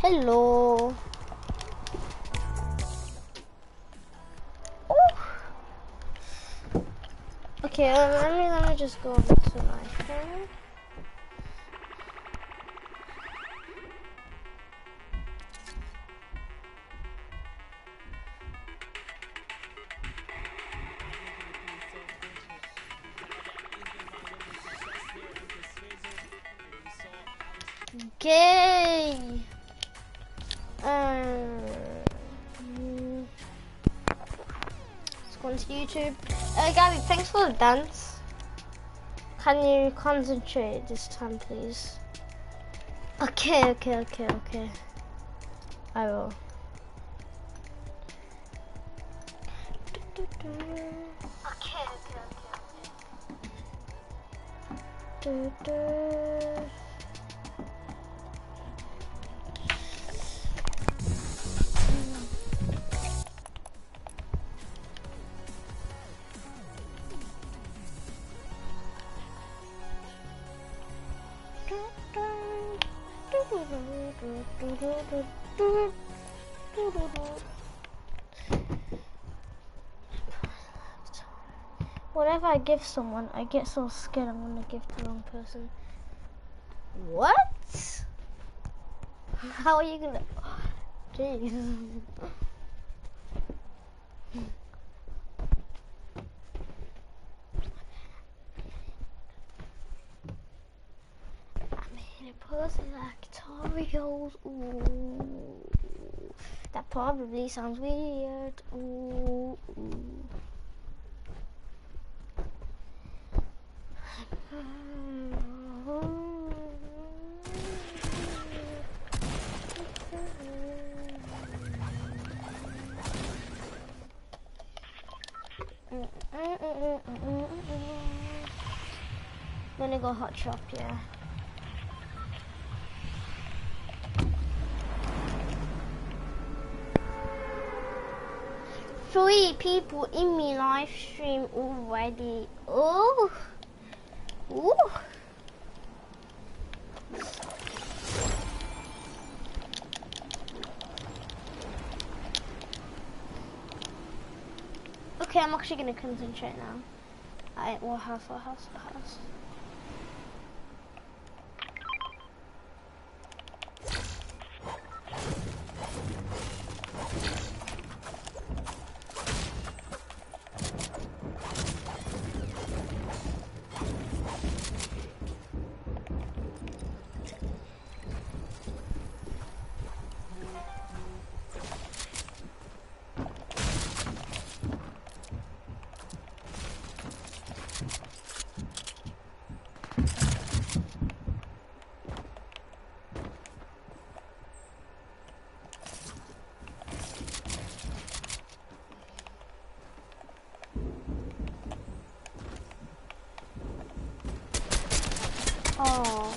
Hello. Oh. Okay, let me just go over to my phone. Okay. Let's go into YouTube. Gabby, thanks for the dance. Can you concentrate this time, please? Okay. I will. Okay. Whenever I give someone, I get so scared I'm gonna give the wrong person. What? How are you gonna? Jeez. I'm in a pussy like Oreos. Ooh, that probably sounds weird. Ooh. I'm gonna go hot shop, yeah. Three people in me live stream already. Oh, ooh. Okay, I'm actually gonna concentrate now. Alright, what house? Oh.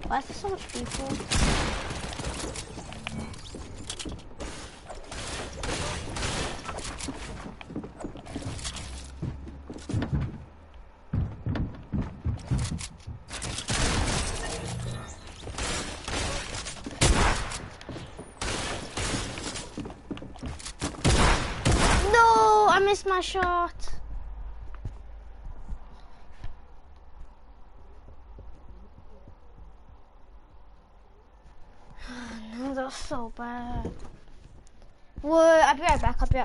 Why is there so much people? No, I missed my shot. No, that's so bad. Whoa, I'll be right back. Okay,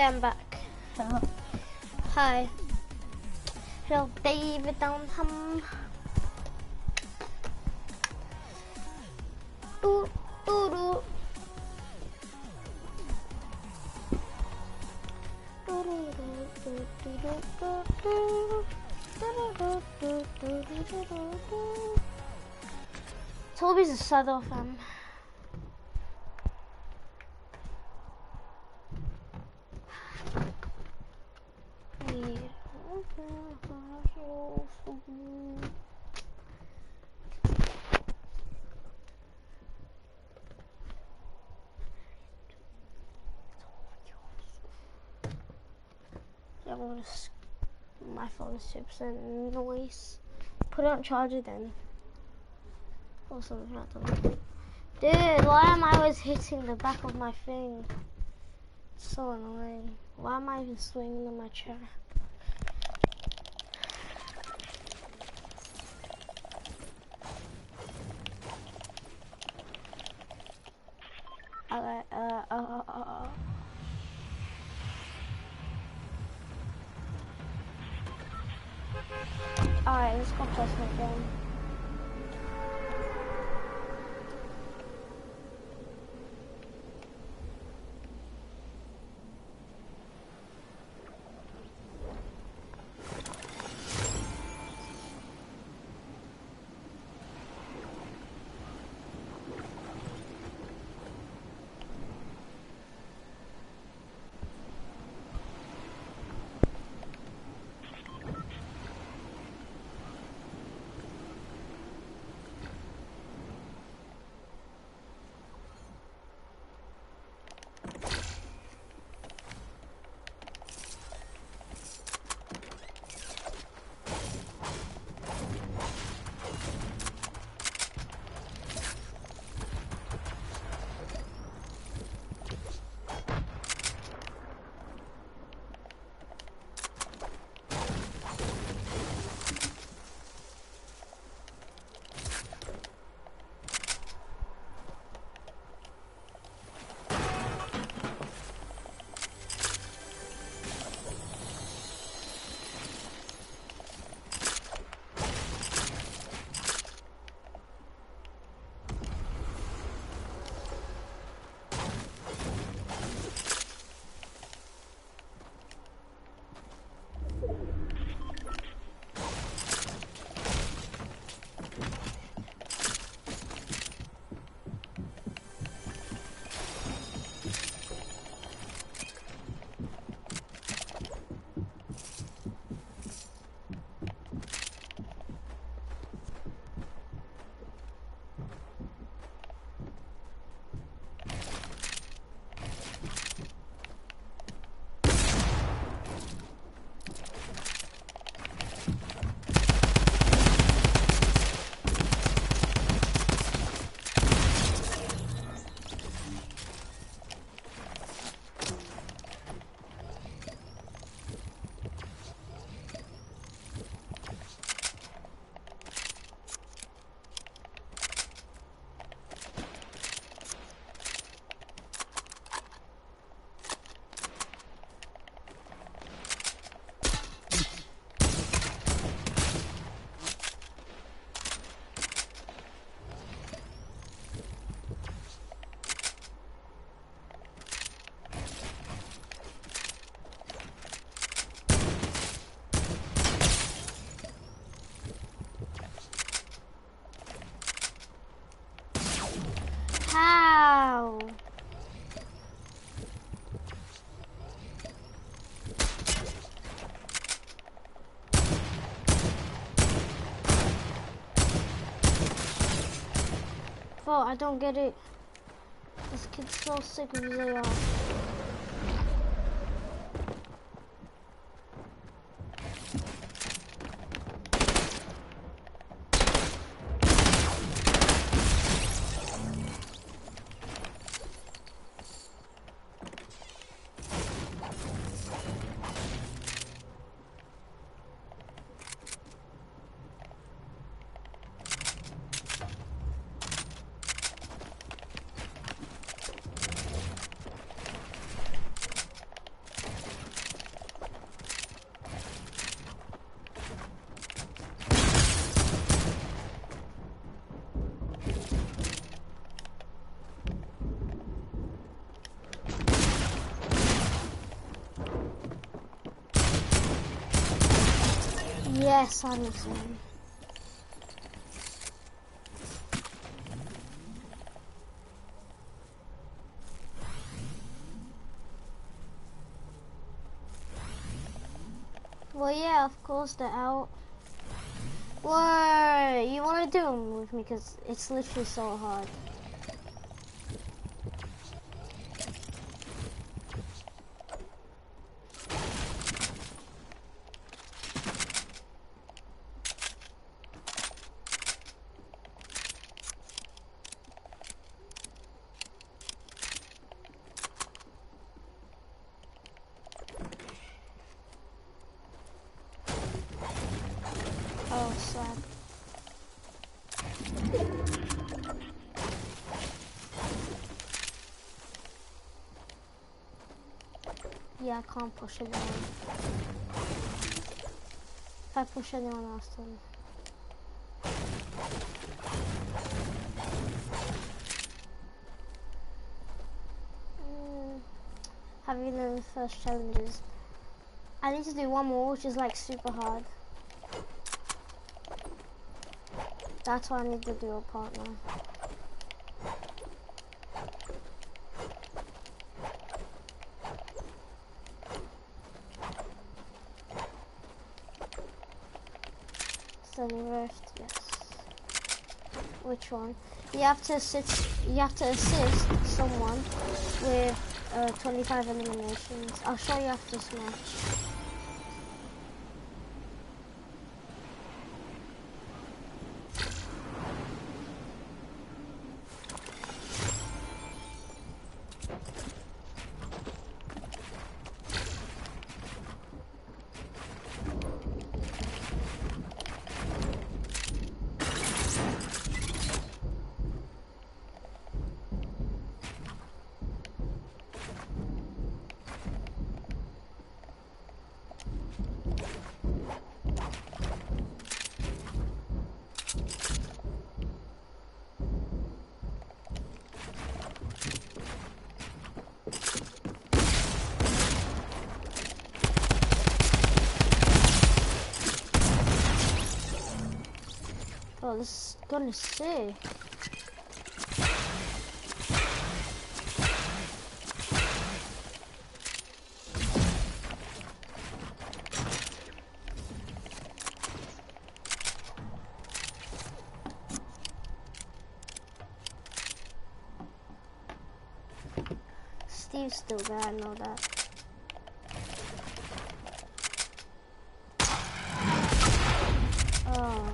I'm back. Hello. Hi. Hello, David Downham. do, do, do. Toby's a Southern fan. My phone's 2% noise. Put it on charger then. Or something like that. Dude, why am I always hitting the back of my thing? It's so annoying. Why am I even swinging in my chair? Alright, Alright, let's go personal game. How? Oh, I don't get it. This kid's so sick of his AR. Yes, I'm listening. Well, yeah, of course they're out. Whoa, you want to do them with me? Because it's literally so hard. Oh, sad. Yeah, I can't push anyone. If I push anyone else, then... Having the first challenges. I need to do one more, which is like super hard. That's why I need to do a partner. Sunny Rift, yes. Which one? You have to assist someone with 25 eliminations. I'll show you after this match. Oh, this is gonna sick. Steve's still there, I know that. Oh.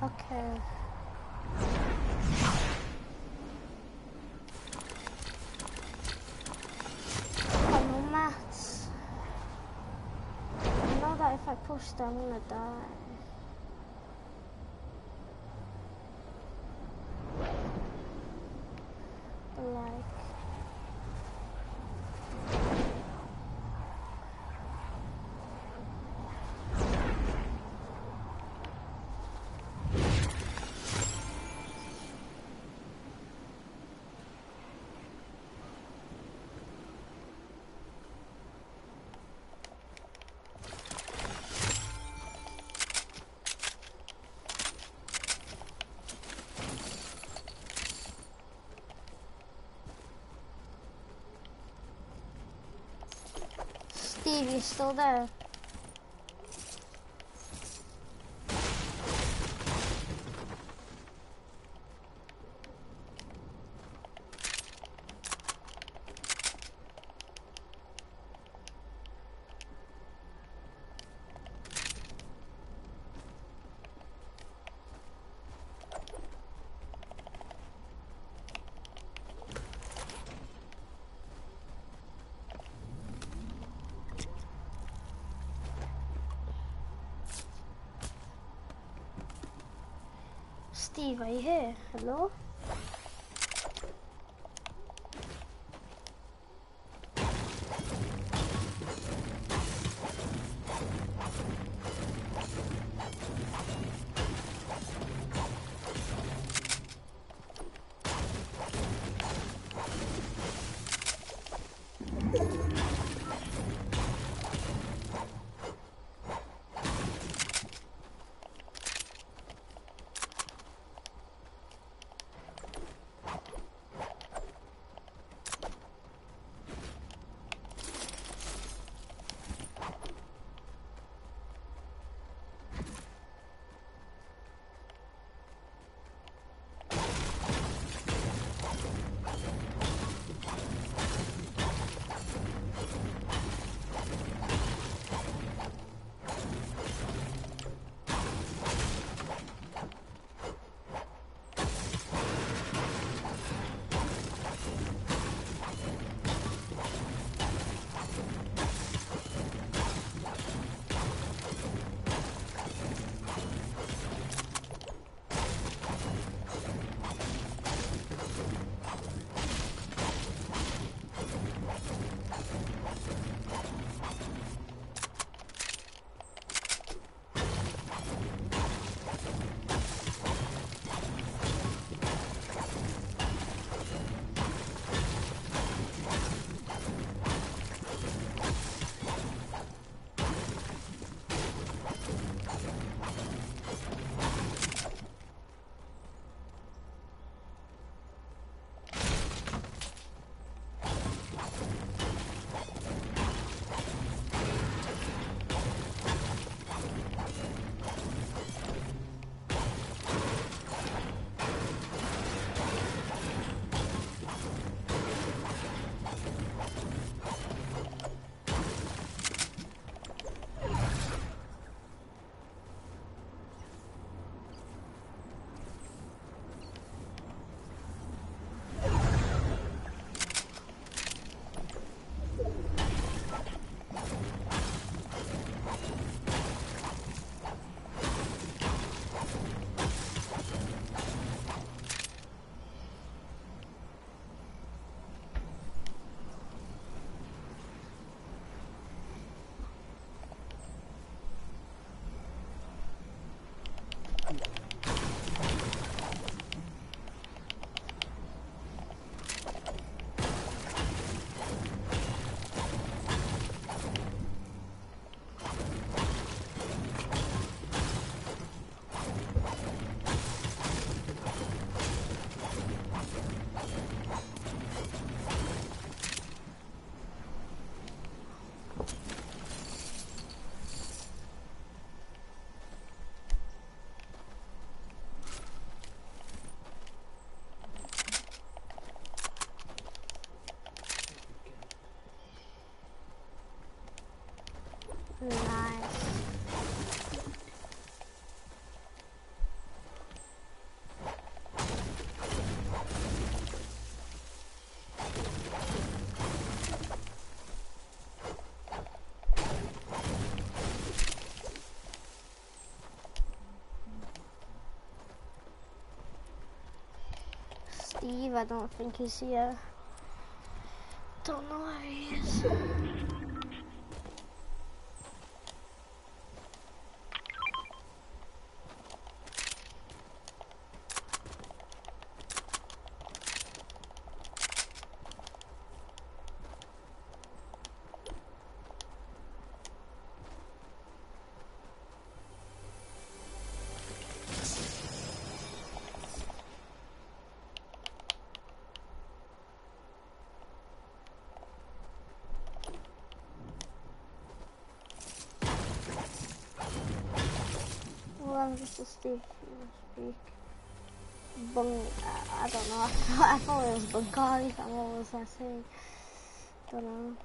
Okay. Oh, no maths. I know that if I push them, I'm gonna die. But like... Steve, you still there? Steve, are you here? Hello? Nice. Steve, I don't think he's here. Don't know where he is. I'm just a Steve speak. I don't know. I thought it was Bengali. What was I saying? Don't know.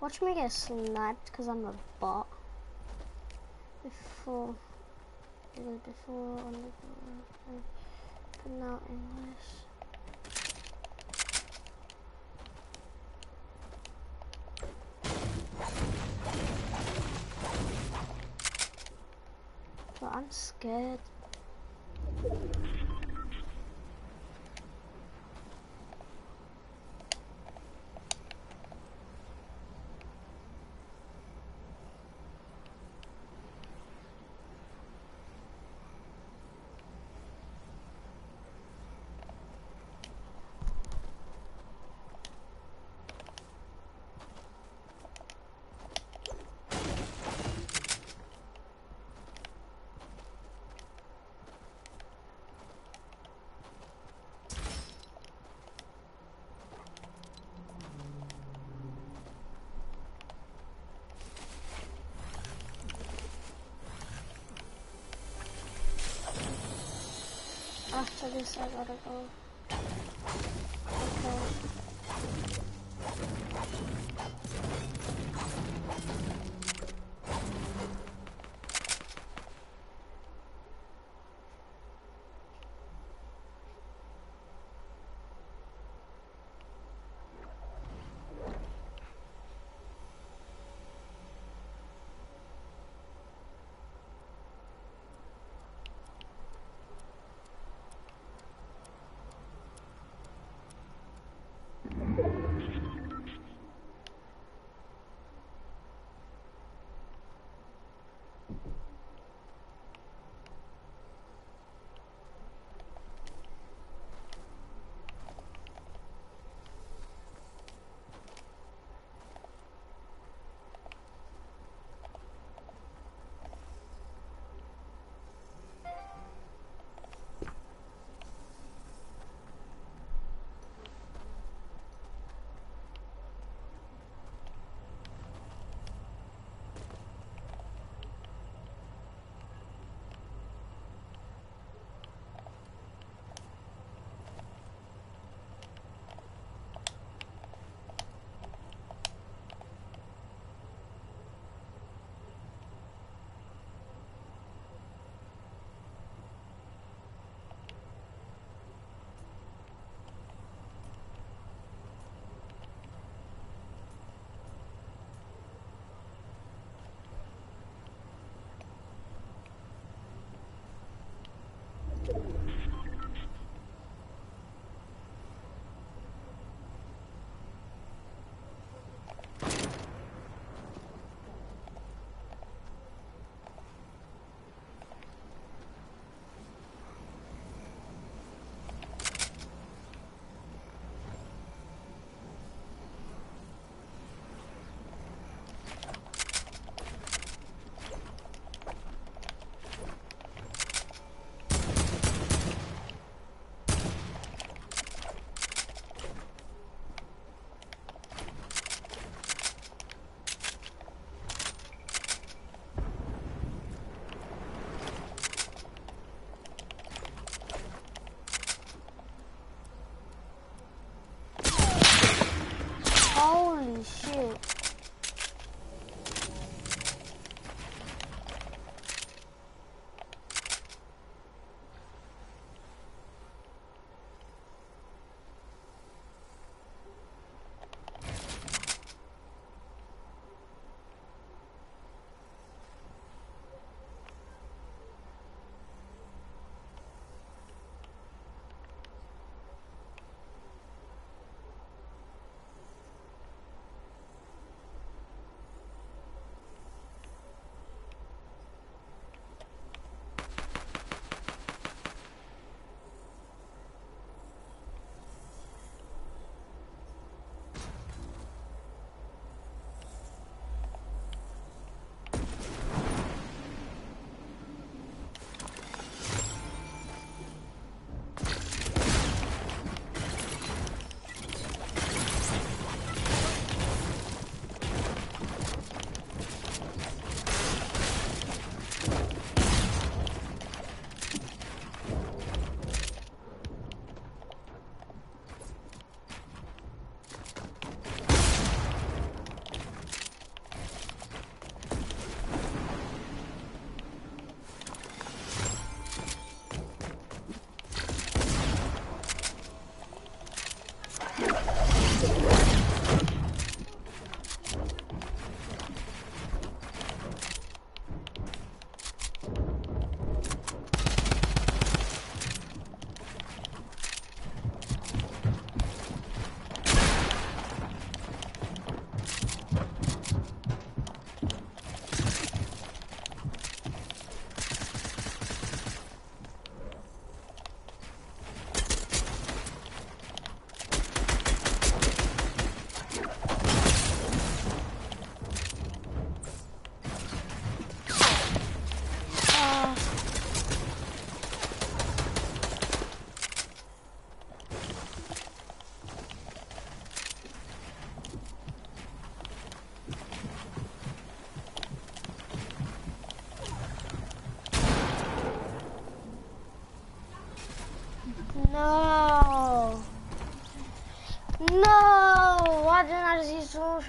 Watch me get sniped because I'm a bot. Before but now English. But I'm scared. After this, I gotta go. Okay.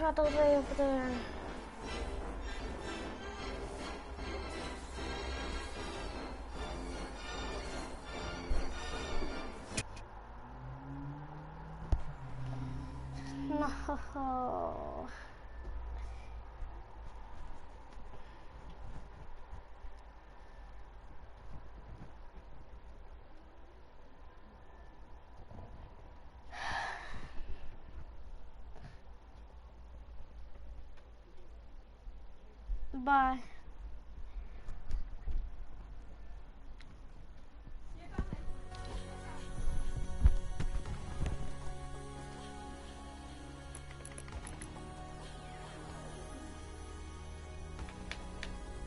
Shadow's way over there. No. Bye.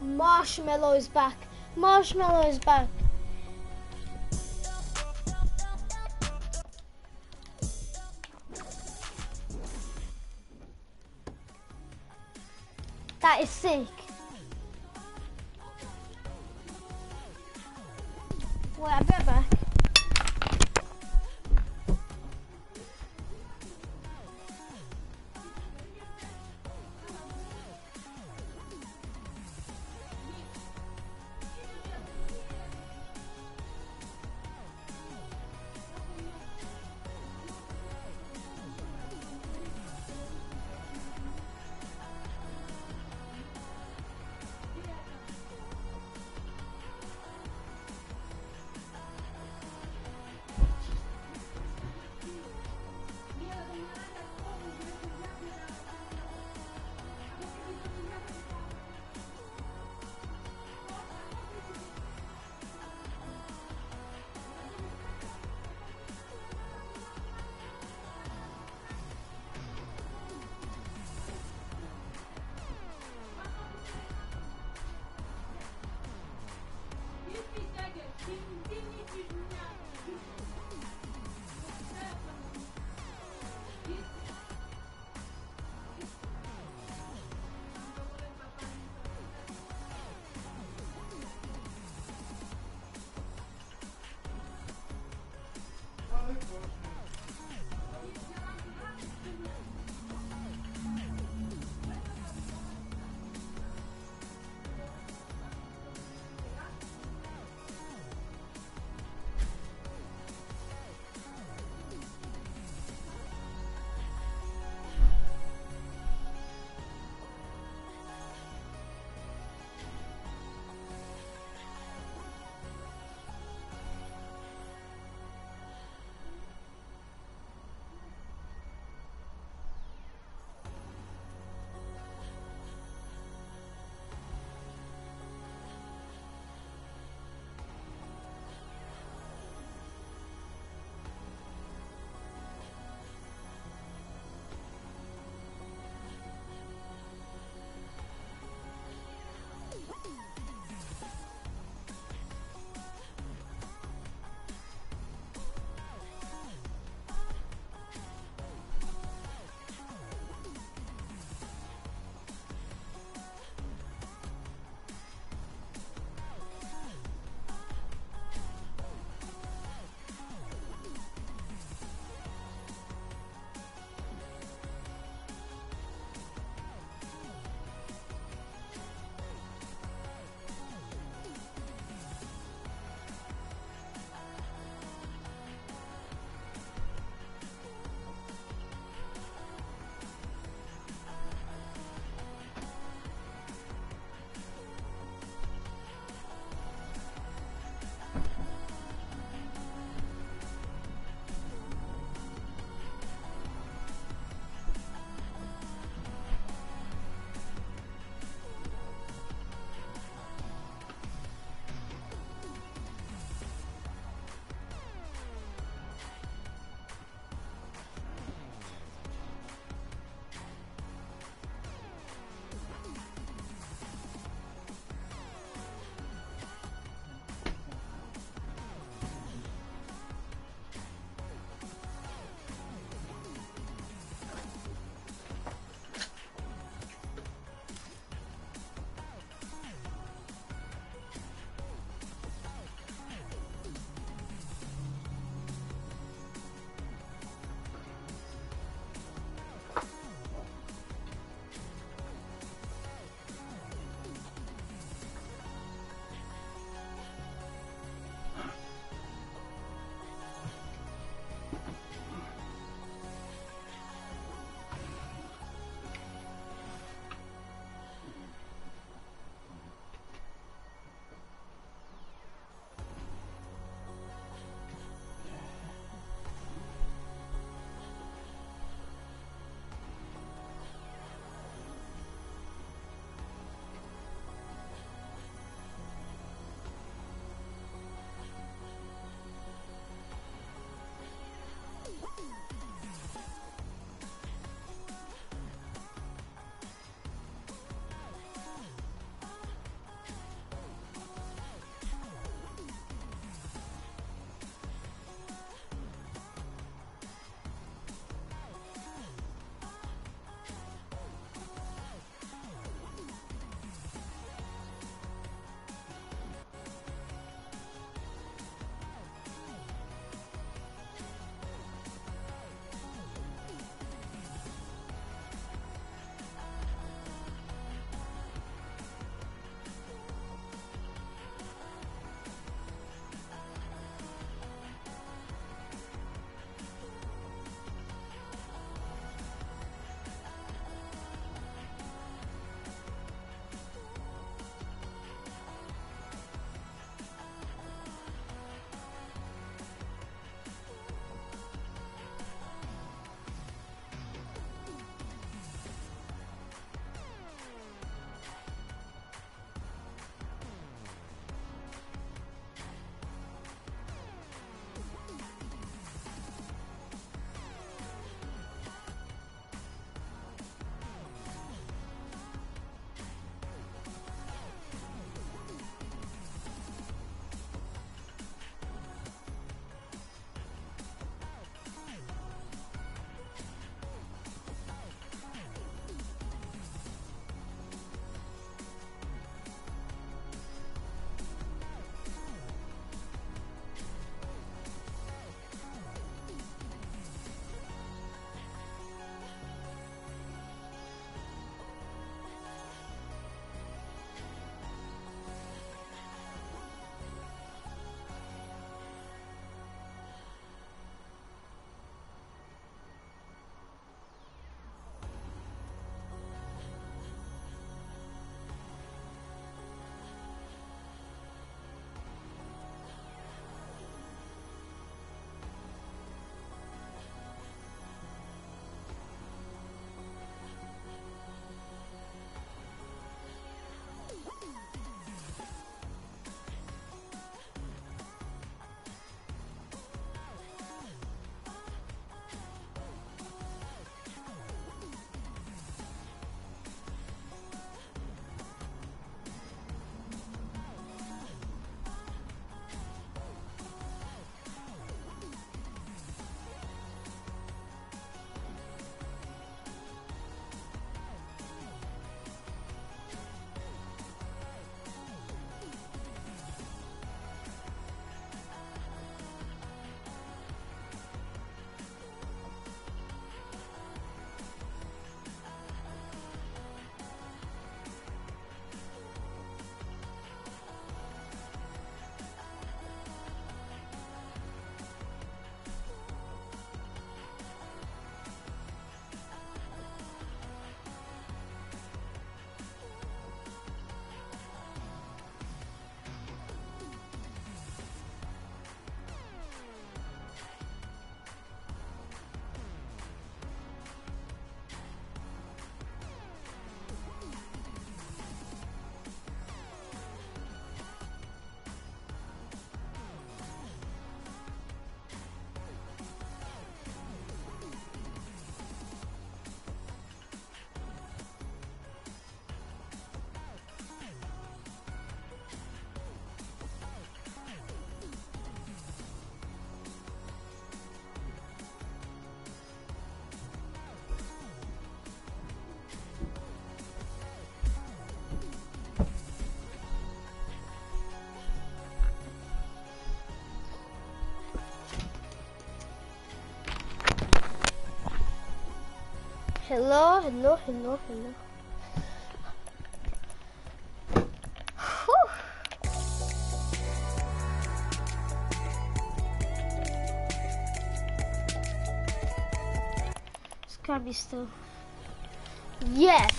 Marshmallow is back. Marshmallow is back. That is sick. Wait, I'll be right back. Hello, hello, hello, hello. Whew. It's gotta be still. Yes!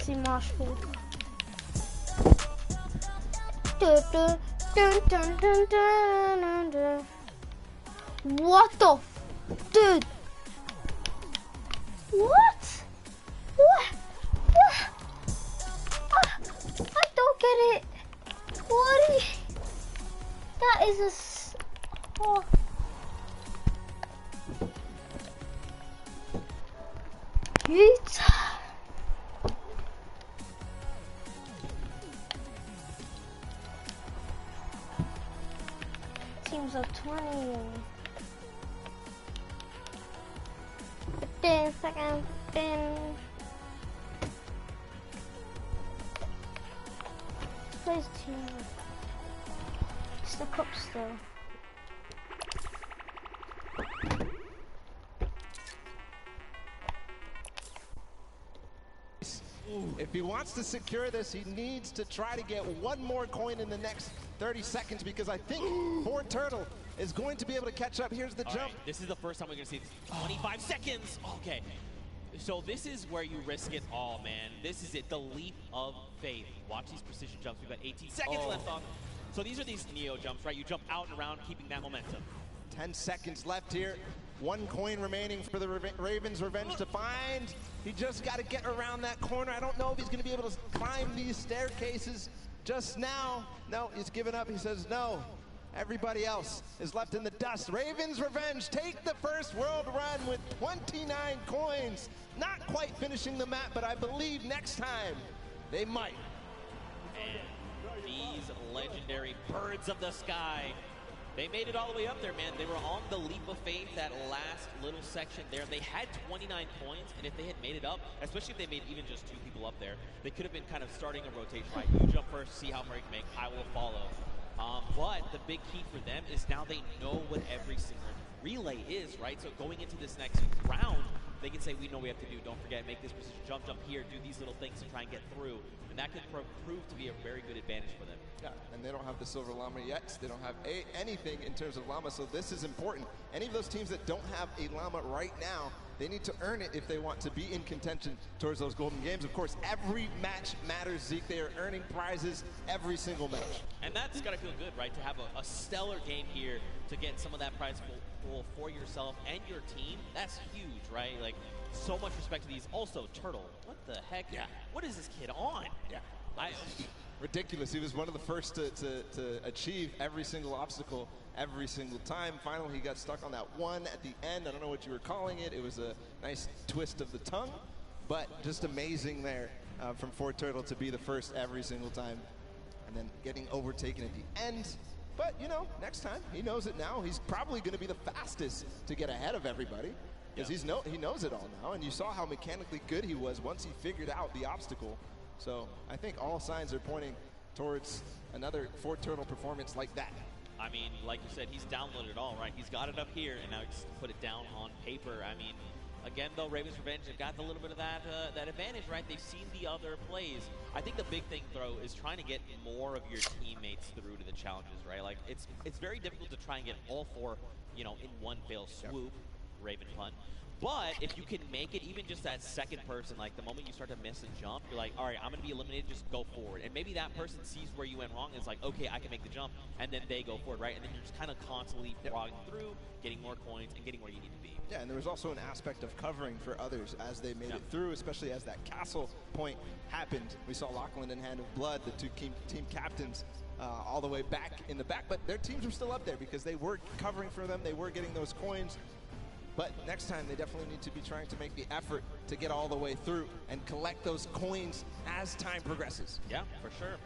See Marshall. What the dude? What? What? I don't get it. What? That is a. Oh. Yeet. Teams of 20. 15 seconds. 15. Plays team. Stuck up still. If he wants to secure this, he needs to try to get one more coin in the next 30 seconds because I think Ford Turtle is going to be able to catch up. Here's the jump. Right, this is the first time we're going to see this. 25 seconds. Okay. So this is where you risk it all, man. This is it, the leap of faith. Watch these precision jumps. We've got 18 seconds left on. So these are these Neo jumps, right? You jump out and around, keeping that momentum. 10 seconds left here. One coin remaining for the Ravens Revenge to find. He just got to get around that corner. I don't know if he's going to be able to climb these staircases just now. No, he's given up. He says no. Everybody else is left in the dust. Ravens Revenge take the first world run with 29 coins. Not quite finishing the map, but I believe next time they might. And these legendary birds of the sky, they made it all the way up there, man. They were on the leap of faith, that last little section there. They had 29 points, and if they had made it up, especially if they made even just 2 people up there, they could have been kind of starting a rotation, right? You jump first, see how far you can make, I will follow. But the big key for them is now they know what every single relay is, right? So going into this next round, they can say, we know what we have to do. Don't forget, make this precision jump here, do these little things to try and get through. And that could prove to be a very good advantage for them. Yeah, and they don't have the Silver Llama yet. They don't have anything in terms of Llama, so this is important. Any of those teams that don't have a Llama right now, they need to earn it if they want to be in contention towards those golden games. Of course, every match matters, Zeke. They are earning prizes every single match. And that's got to feel good, right, to have a stellar game here to get some of that prize pool for yourself and your team. That's huge, right? Like, so much respect to these. Also, Turtle, what the heck? Yeah. What is this kid on? Yeah. Ridiculous. He was one of the first to achieve every single obstacle every single time. Finally, he got stuck on that one at the end. I don't know what you were calling it. It was a nice twist of the tongue, but just amazing there from Ford Turtle to be the first every single time and then getting overtaken at the end. But, you know, next time, he knows it now. He's probably going to be the fastest to get ahead of everybody because he knows it all now. And you saw how mechanically good he was once he figured out the obstacle. So I think all signs are pointing towards another Ford Turtle performance like that. I mean, like you said, he's downloaded it all, right? He's got it up here, and now he's put it down on paper. I mean, again, though, Ravens Revenge have got a little bit of that advantage, right? They've seen the other plays. I think the big thing, though, is trying to get more of your teammates through to the challenges, right? Like, it's very difficult to try and get all 4, you know, in one fell swoop, Raven pun. But if you can make it, even just that second person, like the moment you start to miss and jump, you're like, all right, I'm going to be eliminated, just go forward. And maybe that person sees where you went wrong and is like, okay, I can make the jump, and then they go forward, right? And then you're just kind of constantly frogging through, getting more coins, and getting where you need to be. Yeah, and there was also an aspect of covering for others as they made it through, especially as that castle point happened. We saw Lachlan and Hand of Blood, the 2 team captains, all the way back in the back, but their teams were still up there because they were covering for them, they were getting those coins. But next time, they definitely need to be trying to make the effort to get all the way through and collect those coins as time progresses. Yeah, for sure.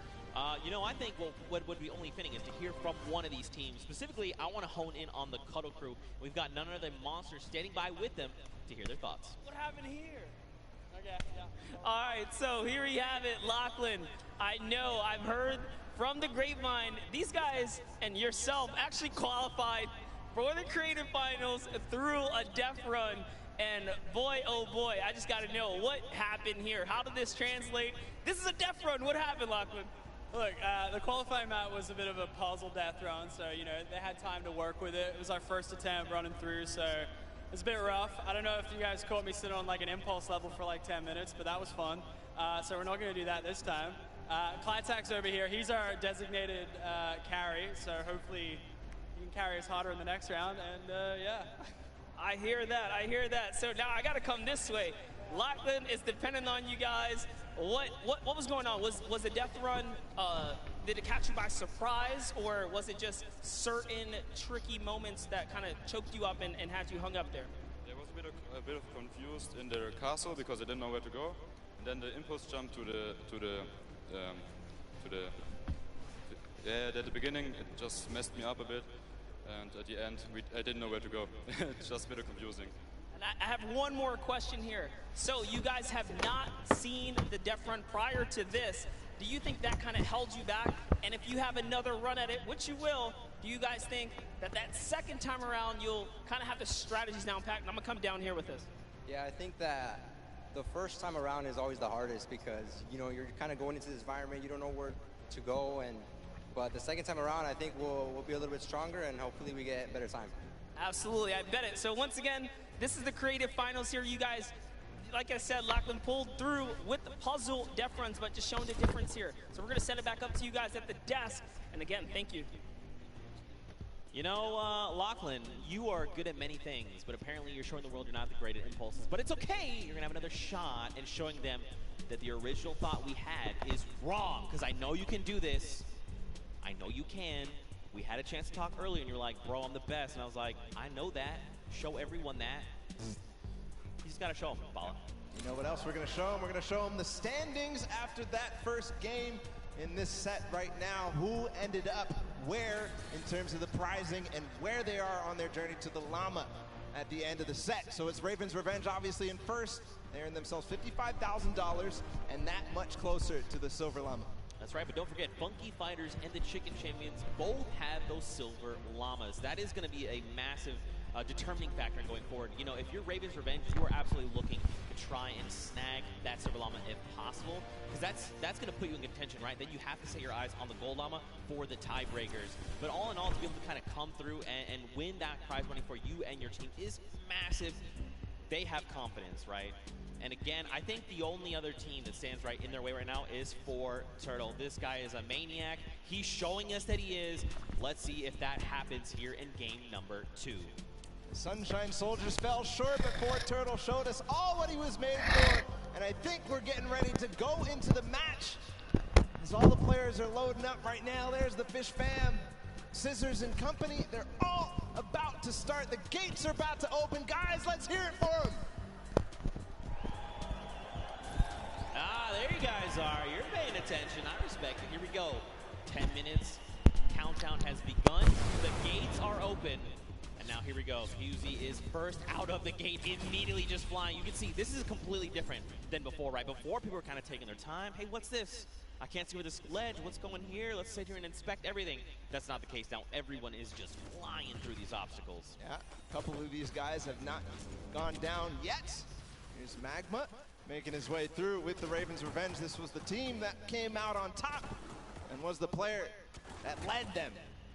You know, I think what would be only fitting is to hear from one of these teams. Specifically, I want to hone in on the Cuddle Crew. We've got none other than Monsters standing by with them to hear their thoughts. What happened here? Okay, yeah. All right, so here we have it, Lachlan. I know, I've heard from the grapevine, these guys and yourself actually qualified for the creative finals through a death run. And boy, oh boy, I just got to know what happened here. How did this translate? This is a death run. What happened, Lachlan? Look, the qualifying map was a bit of a puzzle death run, so, you know, they had time to work with it. It was our first attempt running through, so it was a bit rough. I don't know if you guys caught me sitting on like an impulse level for like 10 minutes, but that was fun. So we're not going to do that this time. Clytak's over here. He's our designated carry, so hopefully he can carry us harder in the next round, and yeah. I hear that, I hear that. So now I gotta come this way. Lachlan is dependent on you guys. What was going on? Was the death run, did it catch you by surprise, or was it just certain tricky moments that kind of choked you up and had you hung up there? There was a bit of confused in the castle because I didn't know where to go. And then the impulse jump at the beginning, it just messed me up a bit. And at the end, I didn't know where to go. It's just a bit confusing. And I have one more question here. So you guys have not seen the death run prior to this. Do you think that kind of held you back? And if you have another run at it, which you will, do you guys think that second time around you'll kind of have the strategies down packed? And I'm going to come down here with this. Yeah, I think that the first time around is always the hardest because, you know, you're kind of going into this environment, you don't know where to go, but the second time around, I think we'll be a little bit stronger and hopefully we get better time. Absolutely, I bet it. So once again, this is the creative finals here. You guys, like I said, Lachlan pulled through with the puzzle death runs, but just showing the difference here. So we're going to send it back up to you guys at the desk. And again, thank you. You know, Lachlan, you are good at many things, but apparently you're showing the world you're not the great at impulses. But it's okay. You're going to have another shot and showing them that the original thought we had is wrong, because I know you can do this. I know you can. We had a chance to talk earlier, and you were like, bro, I'm the best. And I was like, I know that. Show everyone that. You just got to show them, Bala. You know what else we're going to show them? We're going to show them the standings after that first game in this set right now. Who ended up where in terms of the prizing and where they are on their journey to the llama at the end of the set. So it's Raven's Revenge obviously in first. They earned themselves $55,000 and that much closer to the silver llama. That's right, but don't forget, Funky Fighters and the Chicken Champions both have those silver llamas. That is going to be a massive determining factor going forward. You know, if you're Raven's Revenge, you are absolutely looking to try and snag that silver llama if possible, because that's going to put you in contention, right? Then you have to set your eyes on the gold llama for the tiebreakers. But all in all, to be able to kind of come through and win that prize money for you and your team is massive. They have confidence, right? And again, I think the only other team that stands right in their way right now is for Turtle. This guy is a maniac. He's showing us that he is. Let's see if that happens here in game number 2. The Sunshine Soldiers fell short, but Fort Turtle showed us all what he was made for. And I think we're getting ready to go into the match. As all the players are loading up right now, there's the Fish Fam, Scissors and company. They're all about to start. The gates are about to open. Guys, let's hear it for them. Ah, there you guys are. You're paying attention. I respect it. Here we go. 10 minutes. Countdown has begun. The gates are open. And now here we go. QZ is first out of the gate, immediately just flying. You can see this is completely different than before, right? Before, people were kind of taking their time. Hey, what's this? I can't see where this ledge. What's going here? Let's sit here and inspect everything. That's not the case now. Everyone is just flying through these obstacles. Yeah, a couple of these guys have not gone down yet. Here's Magma making his way through with the Ravens Revenge. This was the team that came out on top and was the player that led them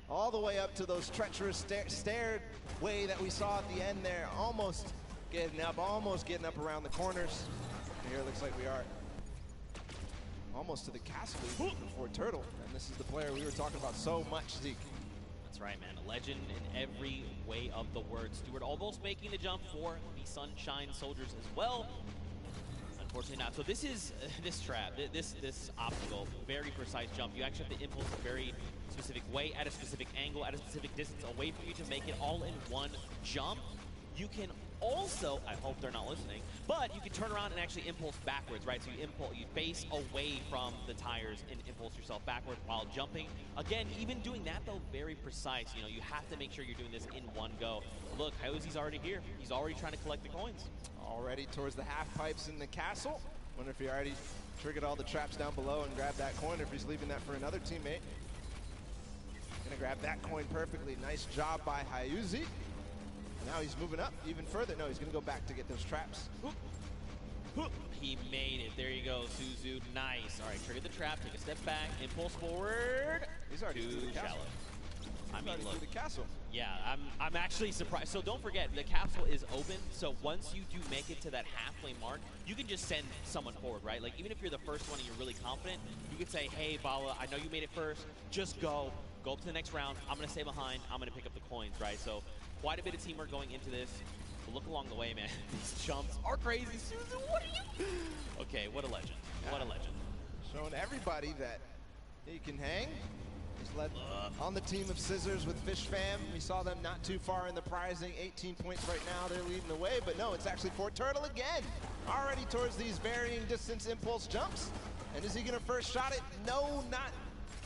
all the way up to those treacherous stairway that we saw at the end there. Almost getting up around the corners. And here it looks like we are almost to the castle before Turtle. And this is the player we were talking about so much, Zeke. That's right, man. A legend in every way of the word. Stewart almost making the jump for the Sunshine Soldiers as well. Unfortunately not. So this is this trap, this obstacle, very precise jump. You actually have to impulse a very specific way, at a specific angle, at a specific distance away from you to make it all in one jump. You can also, I hope they're not listening, but you can turn around and actually impulse backwards, right? So you face away from the tires and impulse yourself backward while jumping. Again, even doing that though, very precise. You know, you have to make sure you're doing this in one go. Look, Coyote's already here. He's already trying to collect the coins. Already towards the half pipes in the castle. Wonder if he already Triggered all the traps down below and grabbed that coin if he's leaving that for another teammate. Gonna grab that coin perfectly. Nice job by Hayuzi. Now he's moving up even further. No, he's gonna go back to get those traps. He made it. There you go, Suzu. Nice. All right, trigger the trap. Take a step back. Impulse forward. He's already too through the castle. shallow. I mean, look. Through the castle. Yeah, I'm actually surprised. So don't forget, the capsule is open. So once you do make it to that halfway mark, you can just send someone forward, right? Like even if you're the first one and you're really confident, you can say, hey, Bala, I know you made it first. Just go. Go up to the next round. I'm going to stay behind. I'm going to pick up the coins, right? So quite a bit of teamwork going into this. But look along the way, man. These jumps are crazy. Suzu, what are you? Okay, what a legend. What a legend. Showing everybody that he can hang. He's led on the team of Scissors with Fish Fam. We saw them not too far in the prizing. 18 points right now. They're leading the way. But no, it's actually Fort Turtle again. Already towards these varying distance impulse jumps. And is he going to first shot it? No, not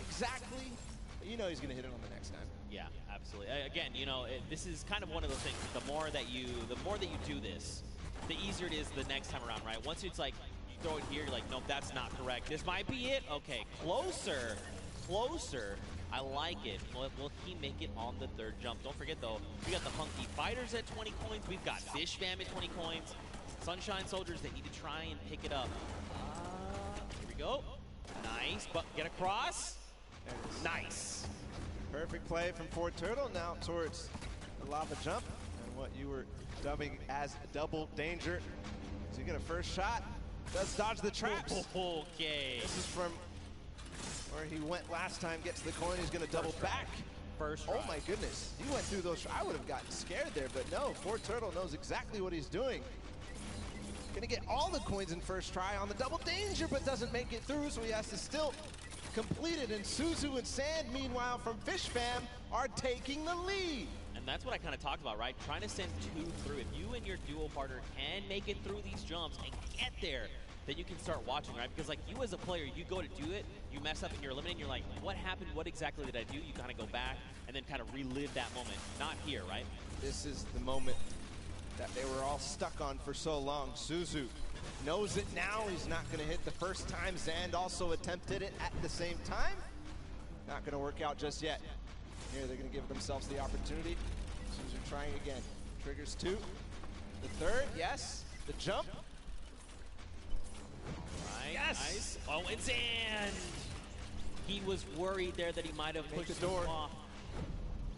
exactly. But you know he's going to hit it on the next time. Yeah, absolutely. Again, you know, this is kind of one of those things. The more that you do this, the easier it is the next time around, right? Once it's like you throw it here, you're like, nope, that's not correct. This might be it. Okay, closer, closer. I like it. Will he make it on the third jump? Don't forget though, we got the Hunky Fighters at 20 coins. We've got Fish Fam at 20 coins. Sunshine Soldiers, they need to try and pick it up. Here we go. Nice, but get across. Nice. Perfect play from Fort Turtle. Now towards the lava jump and what you were dubbing as double danger. So you get a first shot. Does dodge the traps. Okay. This is from where he went last time. Gets the coin. He's going to double back. First try. Oh my goodness. He went through those. I would have gotten scared there, but no. Fort Turtle knows exactly what he's doing. Going to get all the coins in first try on the double danger, but doesn't make it through, so he has to still complete it. And Suzu and Sand, meanwhile, from Fish Fam, are taking the lead. And that's what I kind of talked about, right? Trying to send two through. If you and your duo partner can make it through these jumps and get there, then you can start watching, right? Because like you as a player, you go to do it, you mess up and you're eliminated, you're like, what happened? What exactly did I do? You kind of go back and then kind of relive that moment. Not here, right? This is the moment that they were all stuck on for so long. Suzu knows it now. He's not going to hit the first time. Zand also attempted it at the same time. Not going to work out just yet. Here they're going to give themselves the opportunity. Suzu trying again. Triggers two. The third, yes. The jump. Right, Yes. nice. Oh, and Zand. He was worried there that he might have Make pushed the door. him off.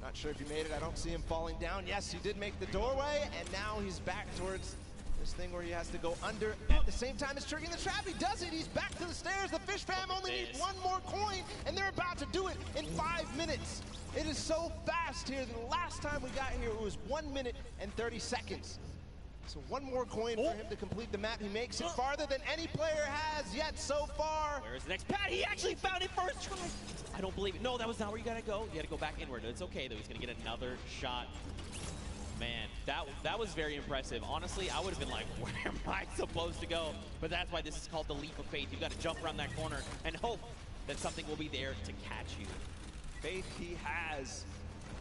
Not sure if he made it. I don't see him falling down. Yes, he did make the doorway, and now he's back towards this thing where he has to go under at the same time as triggering the trap. He does it. He's back to the stairs. The Fish Fam only needs one more coin, and they're about to do it in 5 minutes. It is so fast here. The last time we got here, it was 1 minute and 30 seconds. So one more coin for him to complete the map. He makes it farther than any player has yet so far. Where's the next pad? He actually found it first try. I don't believe it. No, that was not where you gotta go. You gotta go back inward. It's okay though. He's gonna get another shot. Man, that was very impressive. Honestly, I would have been like, where am I supposed to go? But that's why this is called the leap of faith. You've got to jump around that corner and hope that something will be there to catch you. Faith he has.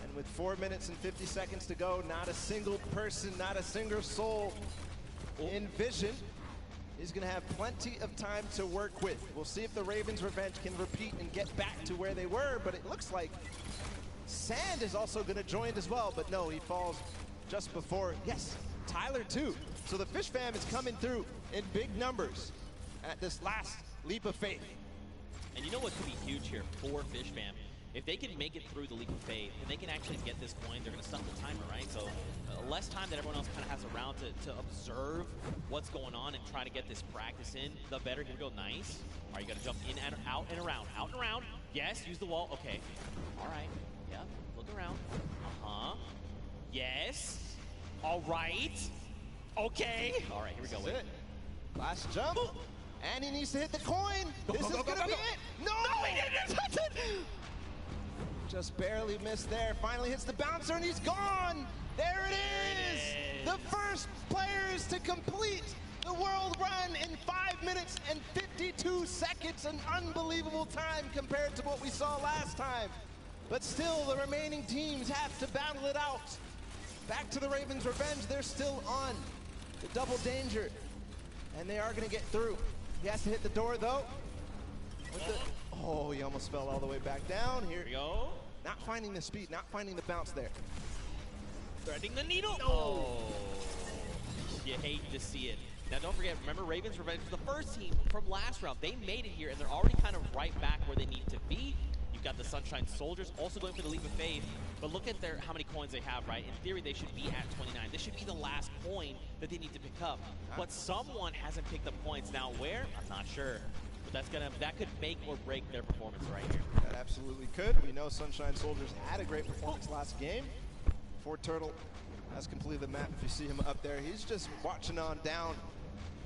And with 4 minutes and 50 seconds to go, not a single person, not a single soul in vision. He's going to have plenty of time to work with. We'll see if the Ravens' revenge can repeat and get back to where they were, but it looks like Sand is also going to join as well, but no, he falls just before. Yes, Tyler too. So the Fish Fam is coming through in big numbers at this last leap of faith. And you know what could be huge here for Fish Fam? If they can make it through the leap of faith and they can actually get this coin, they're going to stop the timer, right? So less time that everyone else kind of has around to observe what's going on and try to get this practice in, the better. Here we go. Nice. All right, you got to jump in and out and around. Out and around. Yes, use the wall. Okay. All right. Yeah, look around. Uh-huh. Yes. All right. Okay. All right, here we go. That's it. Last jump. And he needs to hit the coin. This is going to be it. No, he didn't touch it. Just barely missed there. Finally hits the bouncer and he's gone. There it is. The first players to complete the world run in 5 minutes and 52 seconds. An unbelievable time compared to what we saw last time. But still, the remaining teams have to battle it out. Back to the Ravens' revenge. They're still on the double danger. And they are going to get through. He has to hit the door, though. Oh, he almost fell all the way back down. Here we go. Not finding the speed, not finding the bounce there. Threading the needle. Oh. You hate to see it. Now, don't forget, remember, Ravens Revenge was the first team from last round. They made it here, and they're already kind of right back where they need to be. You've got the Sunshine Soldiers also going for the Leap of Faith, but look at how many coins they have, right? In theory, they should be at 29. This should be the last coin that they need to pick up. But someone hasn't picked up points. Now, where? I'm not sure. But that could make or break their performance right here. That absolutely could. We know Sunshine Soldiers had a great performance last game. Turtle has completed the map. If you see him up there, he's just watching on down.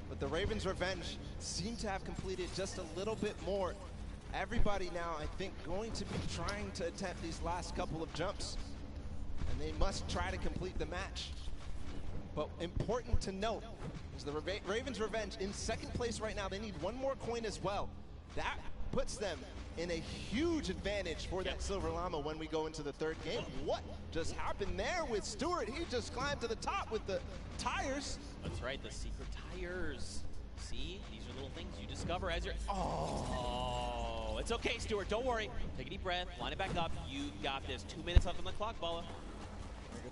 But the Ravens Revenge seem to have completed just a little bit more. Everybody now, I think, going to be trying to attempt these last couple of jumps. And they must try to complete the match. But important to note is the Ravens Revenge in second place right now. They need one more coin as well. That puts them in a huge advantage for that Silver Llama when we go into the third game. What just happened there with Stewart? He just climbed to the top with the tires. That's right, the secret tires. See, these are little things you discover as you're... Oh, it's okay, Stewart, don't worry. Take a deep breath, line it back up. You got this. 2 minutes left on the clock, Bala.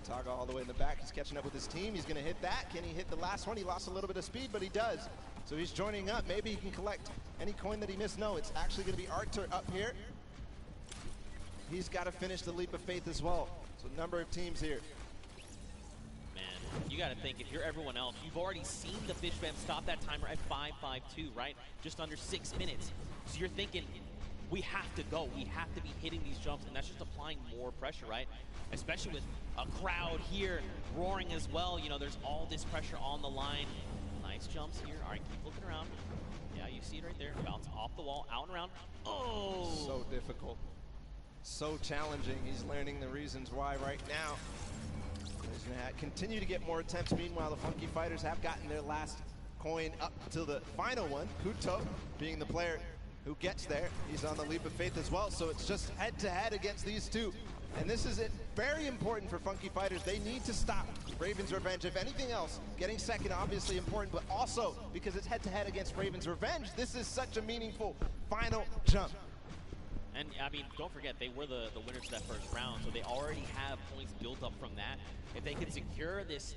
Taga all the way in the back. He's catching up with his team. He's going to hit that. Can he hit the last one? He lost a little bit of speed, but he does. So he's joining up. Maybe he can collect any coin that he missed. No, it's actually going to be Arthur up here. He's got to finish the Leap of Faith as well. So a number of teams here. Man, you got to think, if you're everyone else, you've already seen the Fish Fam stop that timer at 5:52, right? Just under 6 minutes. So you're thinking, we have to go. We have to be hitting these jumps, and that's just applying more pressure, right? Especially with a crowd here roaring as well. You know, there's all this pressure on the line. Nice jumps here. All right, keep looking around. Yeah, you see it right there. Bounce off the wall, out and around. Oh! So difficult. So challenging. He's learning the reasons why right now. He's going to continue to get more attempts. Meanwhile, the Funky Fighters have gotten their last coin up to the final one. Kuto being the player who gets there. He's on the Leap of Faith as well, so it's just head-to-head against these two. And this is very important for Funky Fighters. They need to stop Ravens Revenge. If anything else, getting second obviously important, but also because it's head-to-head against Ravens Revenge, this is such a meaningful final jump. And, I mean, don't forget, they were the winners of that first round, so they already have points built up from that. If they could secure this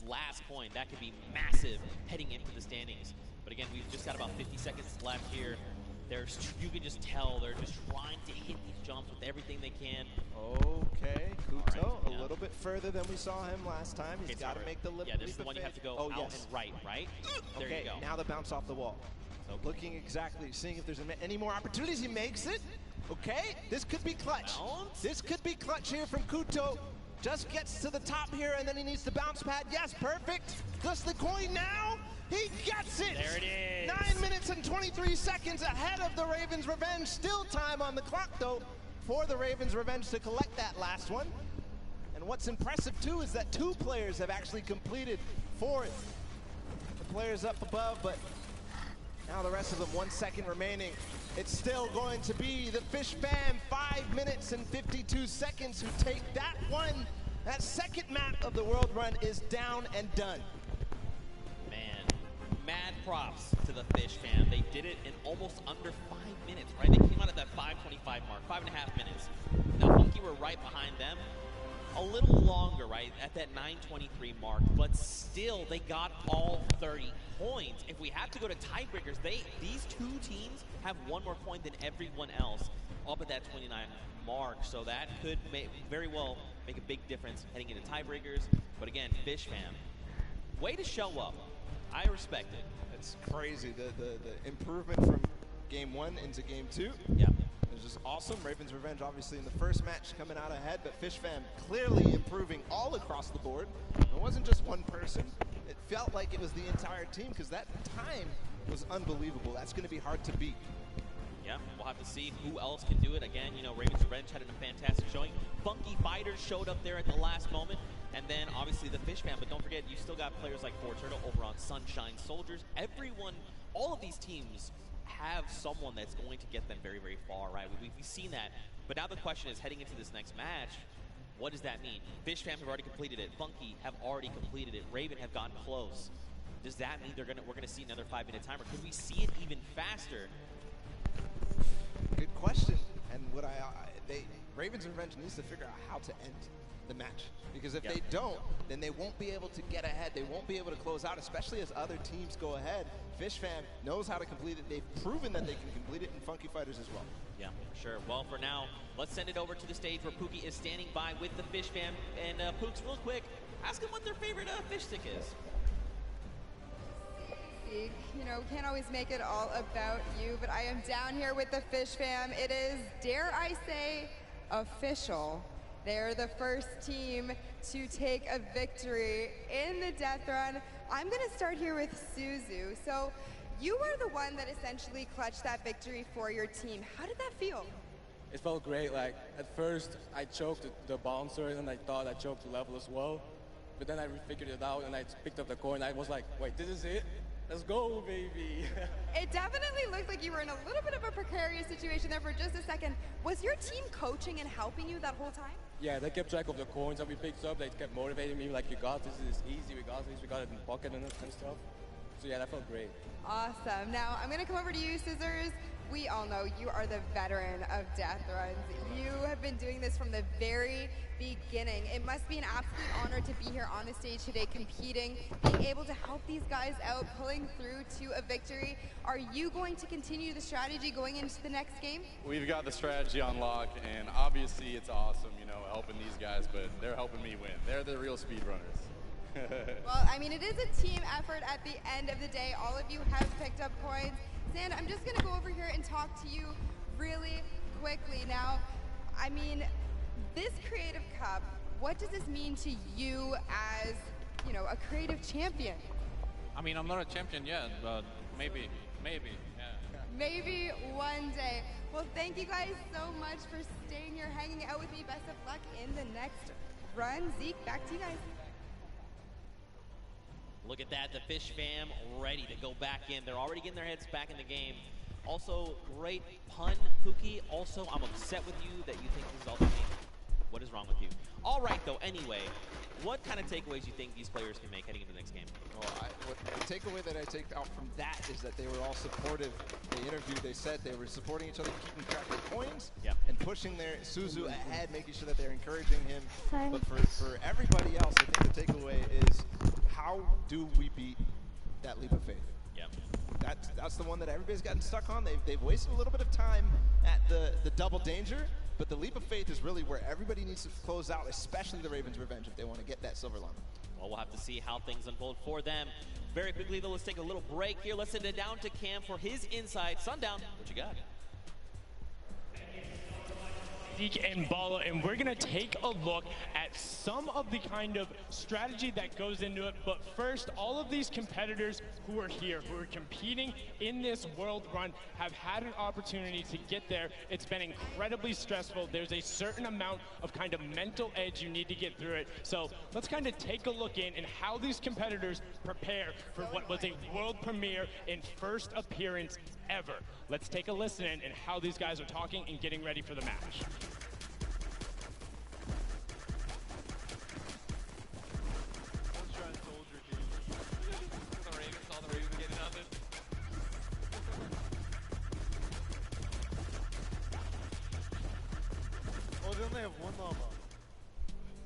last point, that could be massive heading into the standings. But again, we've just got about 50 seconds left here. You can just tell they're just trying to hit these jumps with everything they can. Okay, Kuto, a little bit further than we saw him last time. He's got to make the leap. Yeah, this is the one you have to go out and right? There okay, you go. Now the bounce off the wall. So looking exactly, seeing if there's any more opportunities. He makes it. Okay, this could be clutch. Bounce. This could be clutch here from Kuto. Just gets to the top here, and then he needs the bounce pad. Yes, perfect. Just the coin now. He gets it! There it is! 9 minutes and 23 seconds ahead of the Ravens Revenge. Still time on the clock, though, for the Ravens Revenge to collect that last one. And what's impressive, too, is that 2 players have actually completed for it. The players up above, but now the rest of them, 1 second remaining. It's still going to be the Fish Fam, 5 minutes and 52 seconds, who take that one. That second map of the World Run is down and done. Mad props to the Fish Fam. They did it in almost under 5 minutes, right? They came out at that 5:25 mark, 5.5 minutes. Now, Funky were right behind them. A little longer, right, at that 9:23 mark, but still, they got all 30 points. If we have to go to tiebreakers, these 2 teams have 1 more point than everyone else up at that 29 mark, so that could very well make a big difference heading into tiebreakers. But again, Fish Fam, way to show up. I respect it. It's crazy, the improvement from game 1 into game 2. Yeah. It's just awesome. Ravens Revenge obviously in the first match coming out ahead, but Fish Fam clearly improving all across the board. It wasn't just one person. It felt like it was the entire team because that time was unbelievable. That's going to be hard to beat. Yeah, we'll have to see who else can do it. Again, you know, Ravens Revenge had a fantastic showing. Funky Fighters showed up there at the last moment. And then, obviously, the Fish Fam. But don't forget, you still got players like Turtle over on Sunshine Soldiers. Everyone, all of these teams have someone that's going to get them very, very far, right? We've seen that. But now the question is, heading into this next match, what does that mean? Fish Fam have already completed it. Funky have already completed it. Raven have gotten close. does that mean we're gonna see another 5-minute timer? Could we see it even faster? Good question. And what Ravens Revenge needs to figure out how to end the match. Because if they don't, then they won't be able to get ahead. They won't be able to close out, especially as other teams go ahead. Fish Fam knows how to complete it. They've proven that they can complete it in Funky Fighters as well. Yeah, sure. Well, for now, let's send it over to the stage where Pookie is standing by with the Fish Fam. And Pooks, real quick, ask them what their favorite fish stick is. You know, we can't always make it all about you, but I am down here with the Fish Fam. It is, dare I say, official. They're the first team to take a victory in the death run. I'm gonna start here with Suzu. So you were the one that essentially clutched that victory for your team. How did that feel? It felt great. Like, at first, I choked the bouncer, and I thought I choked the level as well. But then I figured it out, and I picked up the coin. I was like, wait, this is it? Let's go, baby. It definitely looked like you were in a little bit of a precarious situation there for just a second. Was your team coaching and helping you that whole time? Yeah, they kept track of the coins that we picked up. They kept motivating me, like, you got this, this is easy, we got this, we got it in the pocket and stuff. So yeah, that felt great. Awesome. Now, I'm gonna come over to you, Scissors. We all know you are the veteran of death runs. You have been doing this from the very beginning. It must be an absolute honor to be here on the stage today competing, being able to help these guys out, pulling through to a victory. Are you going to continue the strategy going into the next game? We've got the strategy on lock, and obviously it's awesome, you know, helping these guys, but they're helping me win. They're the real speedrunners. Well, I mean, it is a team effort at the end of the day. All of you have picked up coins. Sand, I'm just gonna go over here and talk to you really quickly. Now, I mean, this Creative Cup, what does this mean to you as, you know, a creative champion? I mean, I'm not a champion yet, but maybe, yeah. Maybe one day. Well, thank you guys so much for staying here, hanging out with me. Best of luck in the next run. Zeke, back to you guys. Look at that, the Fish Fam ready to go back in. They're already getting their heads back in the game. Also, great pun, Pookie. Also, I'm upset with you that you think this is all the game. What is wrong with you? All right, though, anyway, what kind of takeaways do you think these players can make heading into the next game? Well, the takeaway that I take out from that is that they were all supportive. They interviewed, they said they were supporting each other, keeping track of coins, and pushing their Suzu ahead, making sure that they're encouraging him. But for everybody else, I think the takeaway is, how do we beat that leap of faith? Yep. That's the one that everybody's gotten stuck on. They've wasted a little bit of time at the double danger, but the leap of faith is really where everybody needs to close out, especially the Ravens Revenge, if they want to get that silver llama. Well, we'll have to see how things unfold for them. Very quickly, though, let's take a little break here. Let's send it down to Cam for his insight. Sundown, what you got? Zeke and Bala, and we're gonna take a look at some of the kind of strategy that goes into it. But first, all of these competitors who are here, who are competing in this world run, have had an opportunity to get there. It's been incredibly stressful. There's a certain amount of kind of mental edge you need to get through it. So let's kind of take a look in and how these competitors prepare for what was a world premiere and first appearance ever. Let's take a listen in and how these guys are talking and getting ready for the match. Oh, they only have one llama.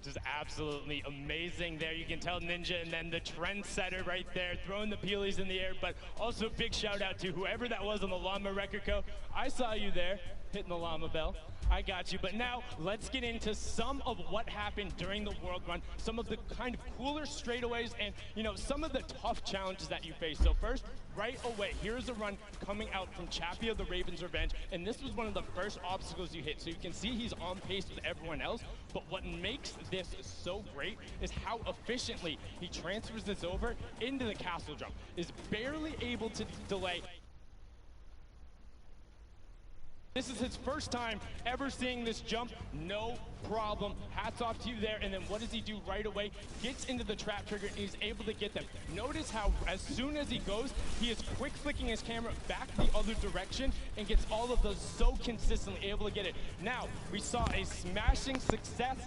Just absolutely amazing there. You can tell Ninja and then the trendsetter right there, throwing the peelies in the air, but also big shout out to whoever that was on the llama record co. I saw you there, hitting the llama bell. I got you, but now let's get into some of what happened during the World Run, some of the kind of cooler straightaways and, you know, some of the tough challenges that you face. So first, right away, here's a run coming out from Chappie of the Ravens Revenge, and this was one of the first obstacles you hit. So you can see he's on pace with everyone else, but what makes this so great is how efficiently he transfers this over into the castle jump, is barely able to delay. This is his first time ever seeing this jump, no problem. Hats off to you there. And then what does he do right away? Gets into the trap trigger and he's able to get them. Notice how as soon as he goes, he is quick flicking his camera back the other direction and gets all of those so consistently able to get it. Now, we saw a smashing success